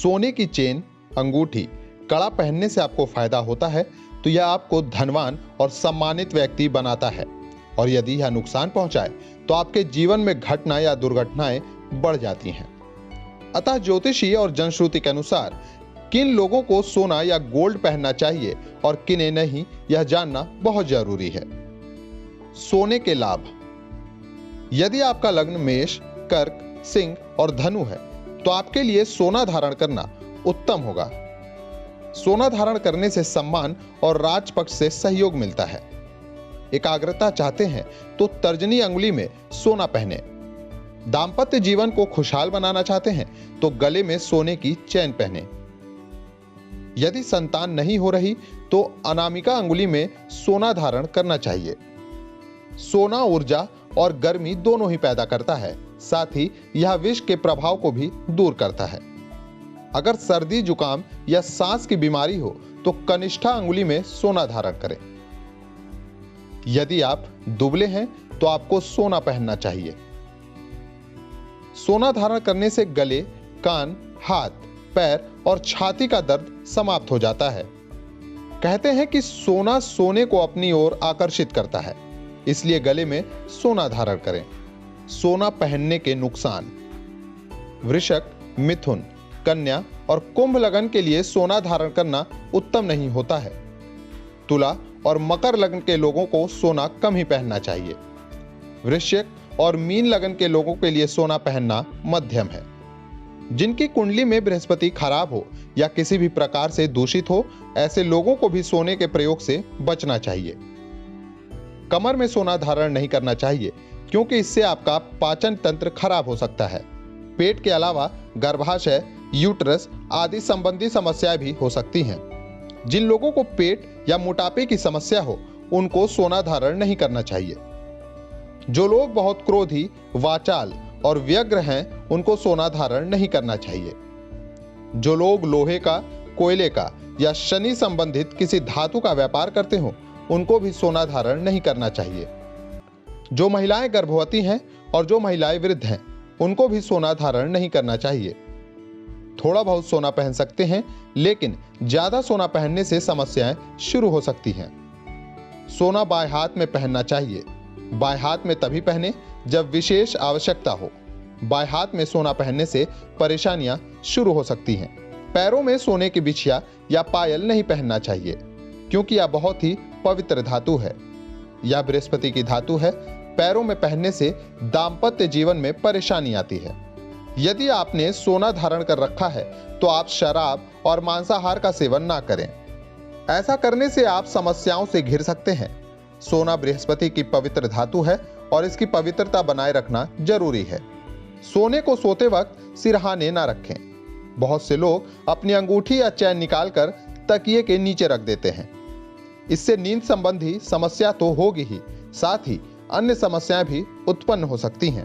सोने की चेन, अंगूठी, कड़ा पहनने से आपको फायदा होता है तो यह आपको धनवान और सम्मानित व्यक्ति बनाता है, और यदि यह नुकसान पहुंचाए तो आपके जीवन में घटना या दुर्घटनाएं बढ़ जाती हैं। अतः ज्योतिषीय और जनश्रुति के अनुसार किन लोगों को सोना या गोल्ड पहनना चाहिए और किन्हें नहीं, यह जानना बहुत जरूरी है। सोने के लाभ। यदि आपका लग्न मेष, कर्क, सिंह और धनु है तो आपके लिए सोना धारण करना उत्तम होगा। सोना धारण करने से सम्मान और राजपक्ष से सहयोग मिलता है। एकाग्रता चाहते हैं तो तर्जनी अंगुली में सोना पहने। दांपत्य जीवन को खुशहाल बनाना चाहते हैं तो गले में सोने की चेन पहने। यदि संतान नहीं हो रही तो अनामिका अंगुली में सोना धारण करना चाहिए। सोना ऊर्जा और गर्मी दोनों ही पैदा करता है, साथ ही यह विष के प्रभाव को भी दूर करता है। अगर सर्दी, जुकाम या सांस की बीमारी हो तो कनिष्ठा अंगुली में सोना धारण करें। यदि आप दुबले हैं तो आपको सोना पहनना चाहिए। सोना धारण करने से गले, कान, हाथ, पैर और छाती का दर्द समाप्त हो जाता है। कहते हैं कि सोना सोने को अपनी ओर आकर्षित करता है, इसलिए गले में सोना धारण करें। सोना पहनने के नुकसान। वृषक, मिथुन, कन्या और कुंभ लग्न के लिए सोना धारण करना उत्तम नहीं होता है। तुला और मकर लग्न के लोगों को सोना कम ही पहनना चाहिए। वृश्चिक और मीन लग्न के लोगों के लिए सोना पहनना मध्यम है। जिनकी कुंडली में बृहस्पति खराब हो या किसी भी प्रकार से दूषित हो, ऐसे लोगों को भी सोने के प्रयोग से बचना चाहिए। कमर में सोना धारण नहीं करना चाहिए क्योंकि इससे आपका पाचन तंत्र खराब हो सकता है। पेट के अलावा गर्भाशय, यूट्रस आदि संबंधी समस्याएं भी हो सकती हैं। जिन लोगों को पेट या मोटापे की समस्या हो उनको सोना धारण नहीं करना चाहिए। जो लोग बहुत क्रोधी, वाचाल और व्यग्र हैं उनको सोना धारण नहीं करना चाहिए। जो लोग लोहे का, कोयले का या शनि संबंधित किसी धातु का व्यापार करते हो उनको भी सोना धारण नहीं करना चाहिए। जो महिलाएं गर्भवती हैं और जो महिलाएं वृद्ध हैं उनको भी सोना धारण नहीं करना चाहिए। थोड़ा बहुत सोना पहन सकते हैं, लेकिन ज्यादा सोना पहनने से समस्याएं शुरू हो सकती हैं। सोना बाएं हाथ में पहनना चाहिए। बाएं हाथ में तभी पहने जब विशेष आवश्यकता हो। बाएं हाथ में सोना पहनने से परेशानियां शुरू हो सकती हैं। पैरों में सोने की बिछिया या पायल नहीं पहनना चाहिए क्योंकि यह बहुत ही पवित्र धातु है। यह बृहस्पति की धातु है। पैरों में पहनने से दांपत्य जीवन में परेशानी आती है। यदि आपने सोना धारण कर रखा है तो आप शराब और मांसाहार का सेवन ना करें। ऐसा करने से आप समस्याओं से घिर सकते हैं। सोना बृहस्पति की पवित्र धातु है और इसकी पवित्रता बनाए रखना जरूरी है। सोने को सोते वक्त सिरहाने ना रखें। बहुत से लोग अपनी अंगूठी या चैन निकालकर तकिए के नीचे रख देते हैं। इससे नींद संबंधी समस्या तो होगी ही, साथ ही अन्य समस्याएं भी उत्पन्न हो सकती हैं।